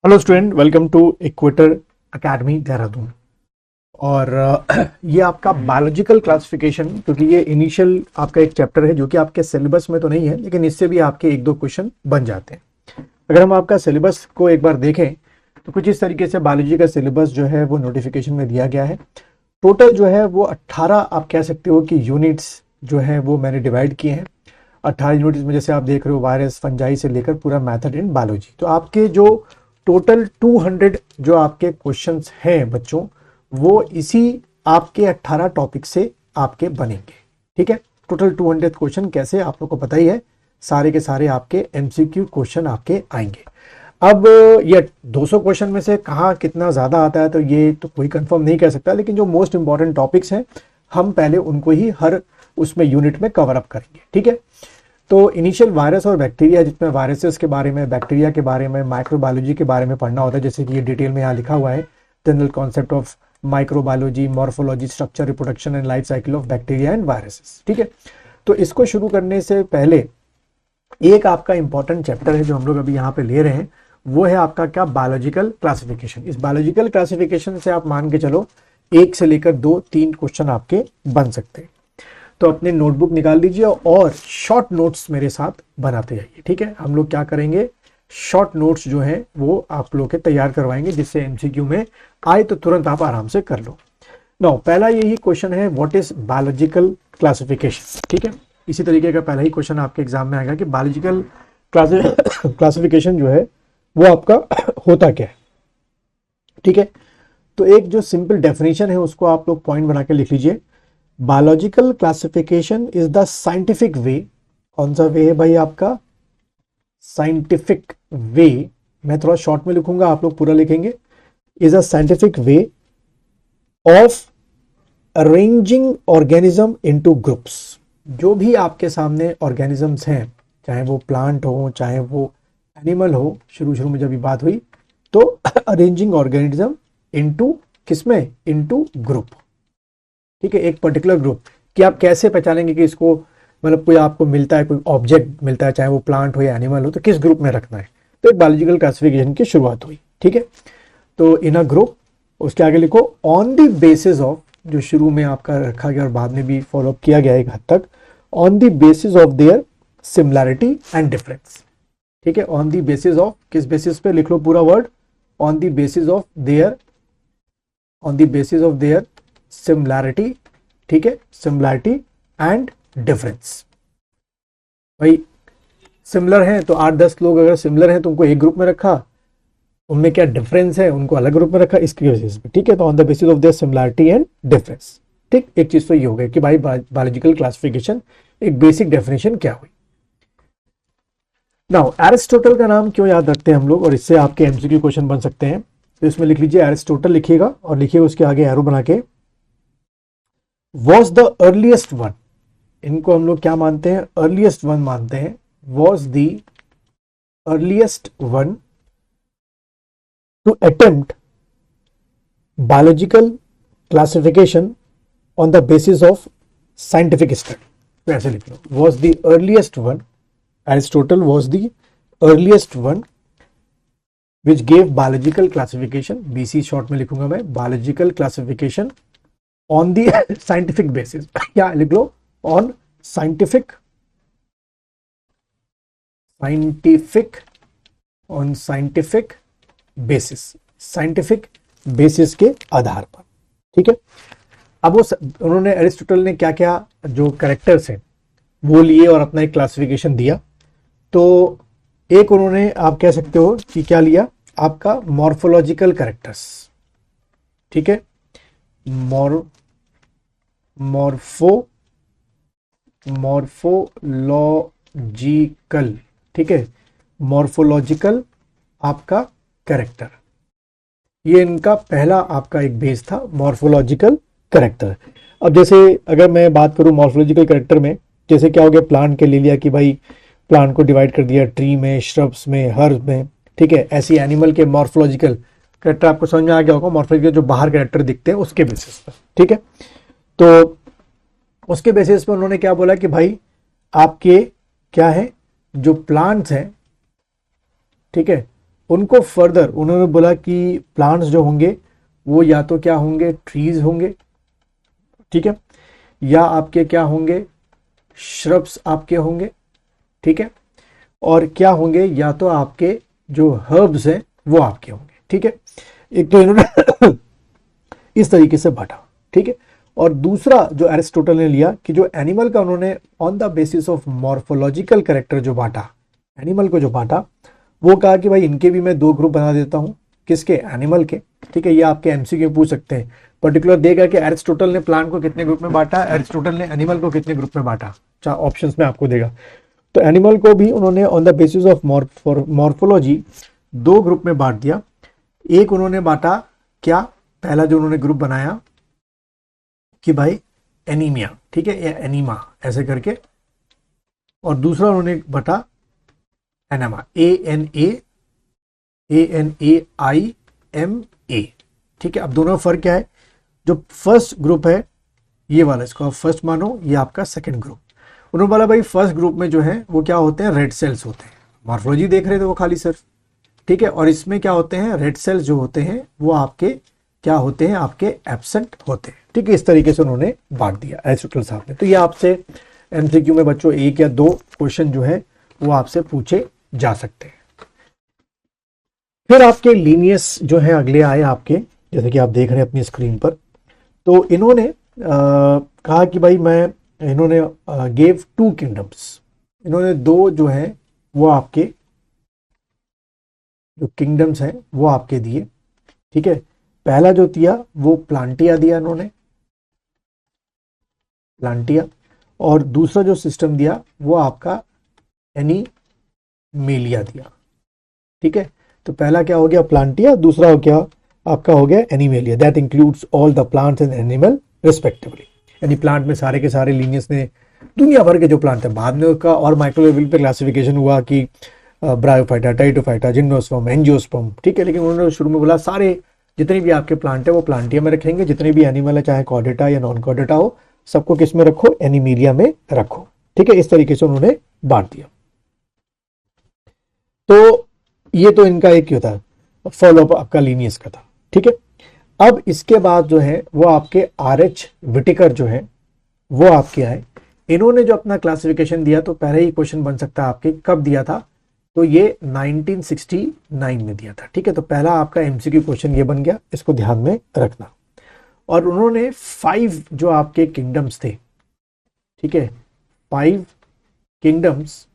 Hello student, welcome to Equator Academy Dehradun. और ये आपका बायोलॉजिकल क्लासिफिकेशन, क्योंकि ये इनिशियल आपका एक चैप्टर है जो कि आपके सिलेबस में तो नहीं है, लेकिन इससे भी आपके एक दो क्वेश्चन बन जाते हैं। अगर हम आपका सिलेबस को एक बार देखें तो कुछ इस तरीके से बायोलॉजी का सिलेबस जो है वो नोटिफिकेशन में दिया गया है। टोटल जो है वो 18 आप कह सकते हो कि यूनिट्स जो है वो मैंने डिवाइड किए हैं। 18 यूनिट्स में जैसे आप देख रहे हो वायरस, फंजाई से लेकर पूरा मैथड इन बायोलॉजी। तो आपके जो टोटल 200 जो आपके क्वेश्चंस हैं बच्चों, वो इसी आपके 18 टॉपिक से आपके बनेंगे। ठीक है, टोटल 200 क्वेश्चन कैसे आप लोग को पता ही है, सारे के सारे आपके एमसीक्यू क्वेश्चन आपके आएंगे। अब ये 200 क्वेश्चन में से कहाँ कितना ज़्यादा आता है तो ये तो कोई कंफर्म नहीं कर सकता, लेकिन जो मोस्ट इंपॉर्टेंट टॉपिक्स हैं हम पहले उनको ही हर उसमें यूनिट में कवर अप करेंगे। ठीक है, तो इनिशियल वायरस और बैक्टीरिया, जिसमें वायरसेस के बारे में, बैक्टीरिया के बारे में, माइक्रोबायोलॉजी के बारे में पढ़ना होता है, जैसे कि ये डिटेल में यहाँ लिखा हुआ है, general concept of microbiology, morphology, structure, reproduction and life cycle of bacteria and viruses. ठीक है, तो इसको शुरू करने से पहले एक आपका इंपॉर्टेंट चैप्टर है जो हम लोग अभी यहाँ पे ले रहे हैं, वो है आपका क्या, बायोलॉजिकल क्लासिफिकेशन। इस बायोलॉजिकल क्लासिफिकेशन से आप मान के चलो 1 से लेकर 2-3 क्वेश्चन आपके बन सकते हैं। तो अपने नोटबुक निकाल लीजिए और शॉर्ट नोट्स मेरे साथ बनाते जाइए। ठीक है, हम लोग क्या करेंगे, शॉर्ट नोट्स जो हैं वो आप लोग के तैयार करवाएंगे, जिससे एमसीक्यू में आए तो तुरंत आप आराम से कर लो। नाउ पहला यही क्वेश्चन है, व्हाट इज बायोलॉजिकल क्लासिफिकेशन। ठीक है, इसी तरीके का पहला ही क्वेश्चन आपके एग्जाम में आएगा कि बायोलॉजिकल क्लासिफिकेशन जो है वो आपका होता क्या है। ठीक है, तो एक जो सिंपल डेफिनेशन है उसको आप लोग पॉइंट बना के लिख लीजिए। Biological classification is the scientific way. कौन सा वे है भाई आपका, साइंटिफिक वे। मैं थोड़ा शॉर्ट में लिखूंगा, आप लोग पूरा लिखेंगे। Is a scientific way of arranging organism into groups. जो भी आपके सामने ऑर्गेनिजम्स हैं, चाहे वो प्लांट हो चाहे वो एनिमल हो, शुरू शुरू में जब ये बात हुई तो अरेंजिंग ऑर्गेनिज्म इनटू किसमें, इनटू ग्रुप। ठीक है, एक पर्टिकुलर ग्रुप कि आप कैसे पहचानेंगे कि इसको, मतलब कोई आपको मिलता है, कोई ऑब्जेक्ट मिलता है, चाहे वो प्लांट हो या एनिमल हो, तो किस ग्रुप में रखना है। तो एक बायोलॉजिकल क्लासिफिकेशन की शुरुआत हुई। ठीक है, तो इन अ ग्रुप, उसके आगे लिखो ऑन द बेसिस ऑफ, जो शुरू में आपका रखा गया और बाद में भी फॉलोअप किया गया एक हद तक, on the basis of their similarity and difference. ठीक है, ऑन द बेसिस ऑफ, किस बेसिस पे, लिख लो पूरा word, on the basis of their, on the basis of their similarity. ठीक है, सिमिलैरिटी एंड डिफरेंस। भाई सिमिलर हैं तो 8-10 लोग अगर सिमिलर हैं तो उनको एक ग्रुप में रखा, उनमें क्या डिफरेंस है उनको अलग ग्रुप में रखा, इसकी बेसिस पे। ठीक है, तो on the basis of their similarity and difference. ठीक, एक चीज तो ये हो गई कि भाई बायोलॉजिकल क्लासिफिकेशन एक बेसिक डेफिनेशन क्या हुई। नाउ एरिस्टोटल का नाम क्यों याद रखते हैं हम लोग, और इससे आपके एमसीक्यू क्वेश्चन बन सकते हैं। तो इसमें लिख लीजिए एरिस्टोटल लिखिएगा और लिखिए उसके आगे एरो बना के, वॉज द अर्लीस्ट वन। इनको हम लोग क्या मानते हैं, अर्लीस्ट वन मानते हैं। Was the earliest one to attempt biological classification on the basis of scientific study. तो ऐसे लिख लो, was the earliest one, Aristotle was the earliest one which gave biological classification, BC short में लिखूंगा मैं, biological classification on the scientific basis, या लिख लो on scientific, on scientific basis, scientific basis के आधार पर। ठीक है, अब वो उन्होंने, एरिस्टोटल ने क्या क्या जो कैरेक्टर्स हैं वो लिए और अपना एक क्लासिफिकेशन दिया। तो एक उन्होंने, आप कह सकते हो कि क्या लिया, आपका मॉर्फोलॉजिकल कैरेक्टर्स। ठीक है, मॉर्फोलॉजिकल। ठीक है, मॉर्फोलॉजिकल आपका कैरेक्टर, ये इनका पहला आपका एक बेस था, मॉर्फोलॉजिकल कैरेक्टर। अब जैसे अगर मैं बात करूं मॉर्फोलॉजिकल कैरेक्टर में, जैसे क्या हो गया, प्लांट के ले लिया कि भाई प्लांट को डिवाइड कर दिया ट्री में, श्रब्स में, हर्ब में। ठीक है, ऐसी एनिमल के मॉर्फोलॉजिकल कैरेक्टर आपको समझ में आ गया होगा, मॉर्फोलॉजिकल जो बाहर कैरेक्टर दिखते हैं उसके बेसिस पर। ठीक है, तो उसके बेसिस पर उन्होंने क्या बोला कि भाई आपके क्या है, जो प्लांट्स हैं, ठीक है, उनको फर्दर उन्होंने बोला कि प्लांट्स जो होंगे वो या तो क्या होंगे, ट्रीज होंगे, ठीक है, या आपके क्या होंगे, श्रब्स आपके होंगे, ठीक है, और क्या होंगे, या तो आपके जो हर्ब्स हैं वो आपके होंगे, ठीक है। एक तो इन्होंने इस तरीके से बांटा, ठीक है। और दूसरा जो एरिस्टोटल ने लिया कि जो एनिमल का उन्होंने on the basis of morphological character जो बांटा, एनिमल को जो बांटा, वो कहा कि भाई इनके भी मैं 2 ग्रुप बना देता हूं, किसके, एनिमल के, ठीक है। ये आपके एमसीक्यू पूछ सकते हैं, पर्टिकुलर देगा कि एरिस्टोटल ने प्लांट को कितने ग्रुप में बांटा, एरिस्टोटल ने एनिमल को कितने ग्रुप में बांटा, चार ऑप्शंस में आपको देगा। तो एनिमल को भी उन्होंने on the basis of morphology 2 group में बांट दिया। एक उन्होंने बांटा क्या, पहला जो उन्होंने ग्रुप बनाया कि भाई एनीमिया, ठीक है, या एनीमा ऐसे करके, और दूसरा उन्होंने बांटा एनामा, ANAIMA, ठीक है। अब दोनों फर्क क्या है, जो फर्स्ट ग्रुप है ये वाला, इसको आप फर्स्ट मानो, ये आपका सेकंड ग्रुप। उन्होंने बोला भाई फर्स्ट ग्रुप में जो है वो क्या होते हैं, रेड सेल्स होते हैं, मॉर्फोलॉजी देख रहे थे वो खाली सिर्फ, ठीक है। और इसमें क्या होते हैं, रेड सेल्स जो होते हैं वो आपके क्या होते हैं, आपके एब्सेंट होते हैं, ठीक है। इस तरीके से उन्होंने बांट दिया एरिस्टोटल साहब ने। तो ये आपसे एमसीक्यू में बच्चों 1 या 2 क्वेश्चन जो है वो आपसे पूछे जा सकते हैं। फिर आपके लीनियस जो है अगले आए आपके, जैसे कि आप देख रहे हैं अपनी स्क्रीन पर। तो इन्होंने कहा कि भाई इन्होंने गेव 2 किंगडम्स, इन्होंने 2 जो है वो आपके जो किंगडम्स हैं वो आपके दिए, ठीक है। पहला जो दिया वो प्लांटिया दिया इन्होंने, प्लांटिया, और दूसरा जो सिस्टम दिया वो आपका एनीमेलिया दिया, ठीक है। तो पहला क्या हो गया, प्लांटिया, दूसरा हो गया आपका हो गया एनीमेलिया, that includes all the plants and animal respectively. यानी प्लांट में सारे के सारे लीनियस ने दुनिया भर के जो प्लांट है, बाद में उसका और माइक्रो लेवल पे क्लासिफिकेशन हुआ कि ब्रायोफाइटा, टाइटोफाइटा, जिम्नोस्पर्म, एंजियोस्पर्म, ठीक है। लेकिन उन्होंने शुरू में बोला सारे जितने भी आपके प्लांट है वो प्लांटिया में रखेंगे, जितने भी एनिमल है चाहे कॉर्डेटा या नॉन कॉर्डेटा हो, सबको किस में रखो, एनीमेलिया में रखो, ठीक है। इस तरीके से उन्होंने बांट दिया। तो ये तो इनका एक ही था, फॉलो अप आपका लीनियस का था, ठीक है। अब इसके बाद जो है वो आपके RH विटिकर जो है वो आपके आए। इन्होंने जो अपना क्लासिफिकेशन दिया, तो पहले ही क्वेश्चन बन सकता है आपके, कब दिया था, तो ये 1969 में दिया था, ठीक है। तो पहला आपका एमसीक्यू क्वेश्चन ये बन गया, इसको ध्यान में रखना। और उन्होंने 5 जो आपके किंगडम्स थे, ठीक है, 5 किंगडम्स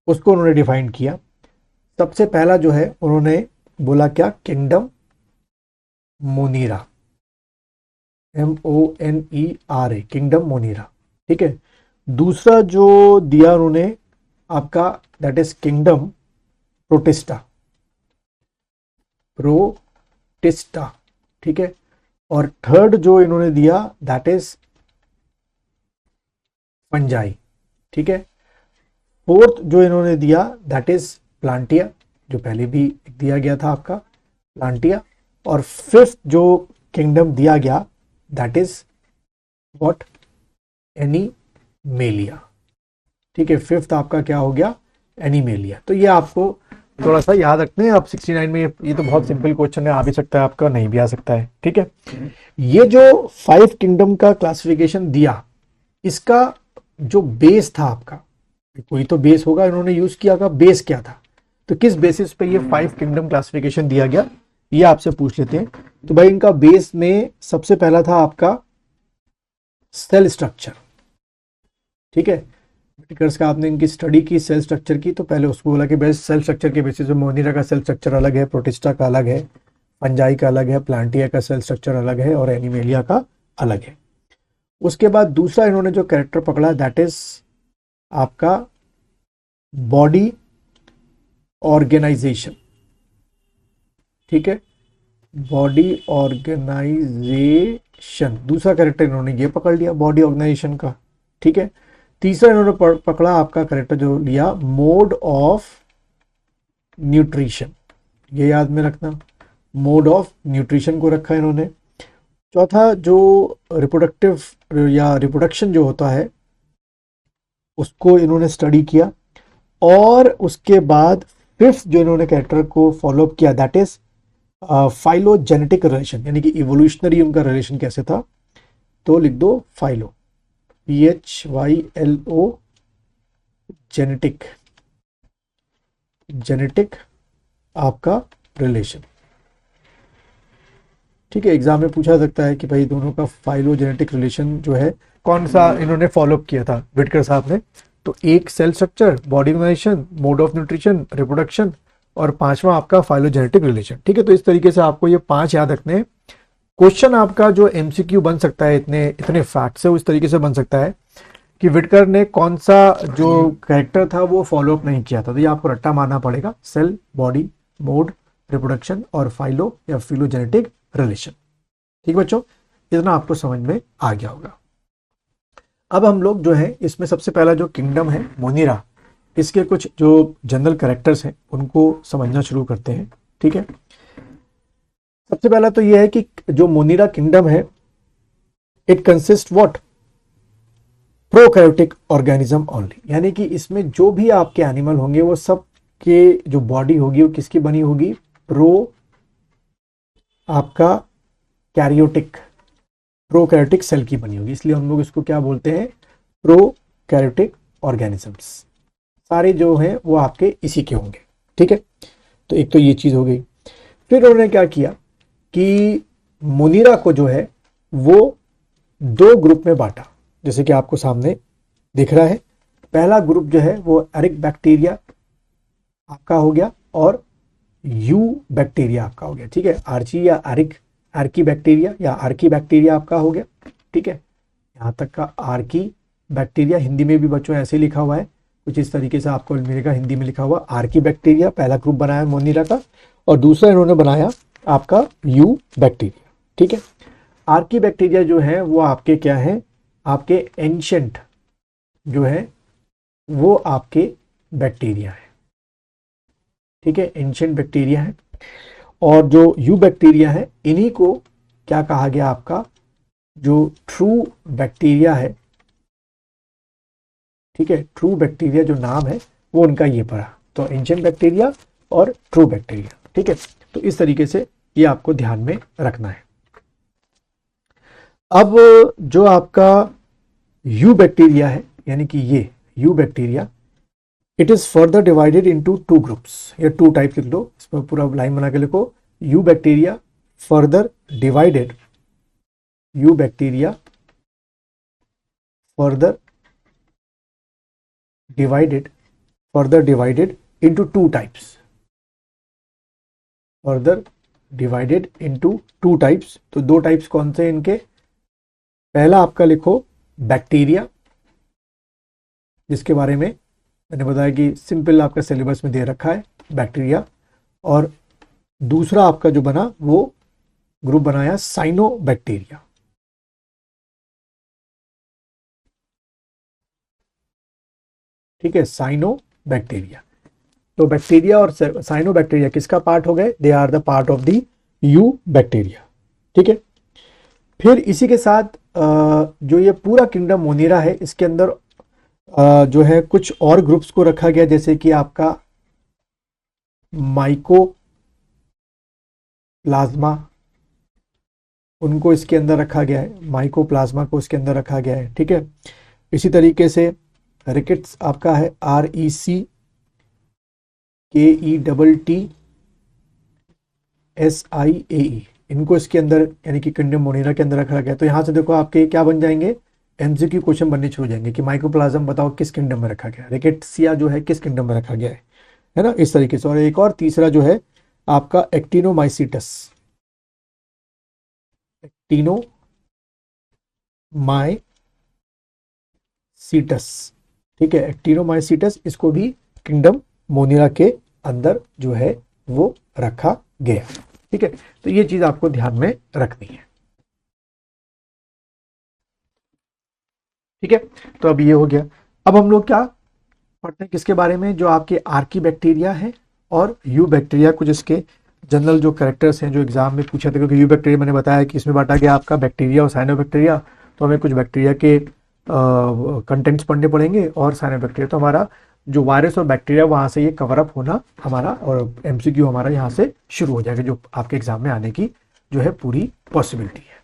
उसको उन्होंने डिफाइन किया। सबसे पहला जो है उन्होंने बोला क्या, किंगडम मोनीरा, MONERA, किंगडम मोनीरा, ठीक है। दूसरा जो दिया उन्होंने आपका, that is kingdom protista, protista, ठीक है। और थर्ड जो इन्होंने दिया दैट इज फंजाई, ठीक है। फोर्थ जो इन्होंने दिया दैट इज प्लांटिया, जो पहले भी दिया गया था आपका प्लांटिया। और फिफ्थ जो किंगडम दिया गया दैट इज व्हाट, एनीमेलिया, ठीक है। फिफ्थ आपका क्या हो गया, एनीमेलिया। तो ये आपको थोड़ा सा याद रखना है। आप 69 में ये तो बहुत सिंपल क्वेश्चन है, आ भी सकता है आपका, नहीं भी आ सकता है, ठीक है। ये जो 5 किंगडम का क्लासिफिकेशन दिया, इसका जो बेस था आपका, कोई तो बेस होगा इन्होंने यूज किया का, बेस क्या था, तो किस बेसिस पे ये 5 किंगडम क्लासिफिकेशन दिया गया, ये आपसे पूछ लेते हैं। तो भाई इनका बेस में सबसे पहला था आपका सेल स्ट्रक्चर, ठीक है। विटिकर्स का आपने इनकी स्टडी की सेल स्ट्रक्चर की, तो पहले उसको बोला कि बेस्ट सेल स्ट्रक्चर के बेसिस पे मोनीरा का सेल स्ट्रक्चर अलग है, प्रोटिस्टा का अलग है, फंजाई का अलग है, प्लांटिया का सेल स्ट्रक्चर अलग है, और एनीमेलिया का अलग है। उसके बाद दूसरा इन्होंने जो कैरेक्टर पकड़ा दैट इज आपका बॉडी ऑर्गेनाइजेशन, ठीक है, बॉडी ऑर्गेनाइजेशन, दूसरा कैरेक्टर इन्होंने ये पकड़ लिया बॉडी ऑर्गेनाइजेशन का, ठीक है। तीसरा इन्होंने पकड़ा आपका कैरेक्टर जो लिया, मोड ऑफ न्यूट्रिशन, ये याद में रखना, मोड ऑफ न्यूट्रिशन को रखा इन्होंने। चौथा जो रिप्रोडक्टिव या रिप्रोडक्शन जो होता है उसको इन्होंने स्टडी किया। और उसके बाद फिफ्थ जो इन्होंने कैरेक्टर को फॉलो अप किया दैट इज फाइलोजेनेटिक रिलेशन, यानी कि इवोल्यूशनरी उनका रिलेशन कैसे था, तो लिख दो फाइलो, PHYLO, जेनेटिक, जेनेटिक आपका रिलेशन। ठीक है, एग्जाम में पूछा सकता है कि भाई दोनों का फाइलोजेनेटिक रिलेशन जो है कौन सा इन्होंने फॉलो अप किया था विटकर साहब ने, तो एक cell structure, body organisation, mode of nutrition, reproduction, और पांचवा आपका फाइलोजेनेटिक रिलेशन। ठीक है, तो इस तरीके से आपको ये 5 याद रखने हैं। क्वेश्चन आपका जो MCQ बन सकता है इतने फैक्ट से, उस तरीके से बन सकता है कि विटकर ने कौन सा जो कैरेक्टर था वो फॉलो अप नहीं किया था, तो ये आपको रट्टा मारना पड़ेगा, सेल, बॉडी, मोड, रिप्रोडक्शन और फाइलो या फिलोजेनेटिक रिलेशन। ठीक बच्चों, इतना आपको समझ में आ गया होगा। अब हम लोग जो है इसमें सबसे पहला जो किंगडम है मोनिरा, इसके कुछ जो जनरल कैरेक्टर्स हैं उनको समझना शुरू करते हैं। ठीक है, सबसे पहला तो यह है कि जो मोनिरा किंगडम है it consist what, prokaryotic organism only, यानी कि इसमें जो भी आपके एनिमल होंगे वो सब के जो बॉडी होगी वो किसकी बनी होगी, आपका कैरियोटिक, प्रोकैरियोटिक सेल की बनी होगी, इसलिए हम लोग इसको क्या बोलते हैं, प्रोकैरियोटिक ऑर्गेनिजम्स। सारे जो हैं वो आपके इसी के होंगे। ठीक है, तो एक तो ये चीज हो गई। फिर उन्होंने क्या किया कि मोनिरा को जो है वो 2 ग्रुप में बांटा, जैसे कि आपको सामने दिख रहा है। पहला ग्रुप जो है वो एरिक बैक्टीरिया आपका हो गया और यू बैक्टीरिया आपका हो गया। ठीक है, आर्ची या आर्की बैक्टीरिया या आर्की बैक्टीरिया आपका हो गया। ठीक है, यहाँ तक का आर्की बैक्टीरिया, हिंदी में भी बच्चों ऐसे लिखा हुआ है, कुछ इस तरीके से आपको मिलेगा, हिंदी में लिखा हुआ आर्की बैक्टीरिया, पहला ग्रुप बनाया मोनिरा का, और दूसरा इन्होंने बनाया आपका यू बैक्टीरिया। ठीक है, आर्की बैक्टीरिया जो है वो आपके क्या है, आपके एंशंट जो है वो आपके बैक्टीरिया है। ठीक है, एंशंट बैक्टीरिया है। और जो यू बैक्टीरिया है इन्हीं को क्या कहा गया, आपका जो ट्रू बैक्टीरिया है। ठीक है, ट्रू बैक्टीरिया जो नाम है वो उनका ये पड़ा, तो एंशंट बैक्टीरिया और ट्रू बैक्टीरिया। ठीक है, तो इस तरीके से ये आपको ध्यान में रखना है। अब जो आपका यू बैक्टीरिया है, यानी कि ये you bacteria, it is further divided into 2 groups, या 2 टाइप्स लिख लो, इसमें पूरा लाइन बना के लिखो, you bacteria further divided, you bacteria further divided into 2 types, further divided into 2 types. तो 2 टाइप्स कौन से इनके, पहला आपका लिखो बैक्टीरिया, जिसके बारे में मैंने बताया कि सिंपल आपका सिलेबस में दे रखा है बैक्टीरिया, और दूसरा आपका जो बना वो ग्रुप बनाया साइनो बैक्टीरिया। ठीक है, साइनो बैक्टीरिया। तो बैक्टीरिया और साइनो बैक्टीरिया किसका पार्ट हो गए, they are the part of the eubacteria. ठीक है, फिर इसी के साथ जो ये पूरा किंगडम मोनिरा है इसके अंदर जो है कुछ और ग्रुप्स को रखा गया, जैसे कि आपका माइकोप्लाज्मा, उनको इसके अंदर रखा गया है, माइकोप्लाज्मा को इसके अंदर रखा गया है। ठीक है, इसी तरीके से रिकेट्स आपका है RECKETTSIAE, इनको इसके अंदर यानी कि किंगडम मोनिरा के अंदर रखा गया। तो यहां से देखो आपके क्या बन जाएंगे, MCQ क्वेश्चन बनने शुरू हो जाएंगे कि माइकोप्लाज्म बताओ किस किंगडम में रखा गया, रिकेट्सिया जो है किस किंगडम में रखा गया है ना, इस तरीके से। और एक और तीसरा जो है आपका एक्टिनोमाइसीटस, एक्टिनोमाइसीटस। ठीक है, एक्टिनोमाइसीटस, इसको भी किंगडम मोनिरा के अंदर जो है वो रखा गया। ठीक है, तो ये चीज आपको ध्यान में रखनी है। ठीक है, तो अब ये हो गया। अब हम लोग क्या पढ़ते हैं किसके बारे में, जो आपके आर्की बैक्टीरिया है और यू बैक्टीरिया, कुछ इसके जनरल जो कैरेक्टर्स हैं जो एग्जाम में पूछा था, क्योंकि यू बैक्टीरिया मैंने बताया कि इसमें बांटा गया आपका बैक्टीरिया और साइनो बैक्टीरिया, तो हमें कुछ बैक्टीरिया के कंटेंट्स पढ़ने पड़ेंगे और साइनोबैक्टीरिया। तो हमारा जो वायरस और बैक्टीरिया वहाँ से ये कवर अप होना हमारा, और एमसीक्यू हमारा यहाँ से शुरू हो जाएगा, जो आपके एग्जाम में आने की जो है पूरी पॉसिबिलिटी है।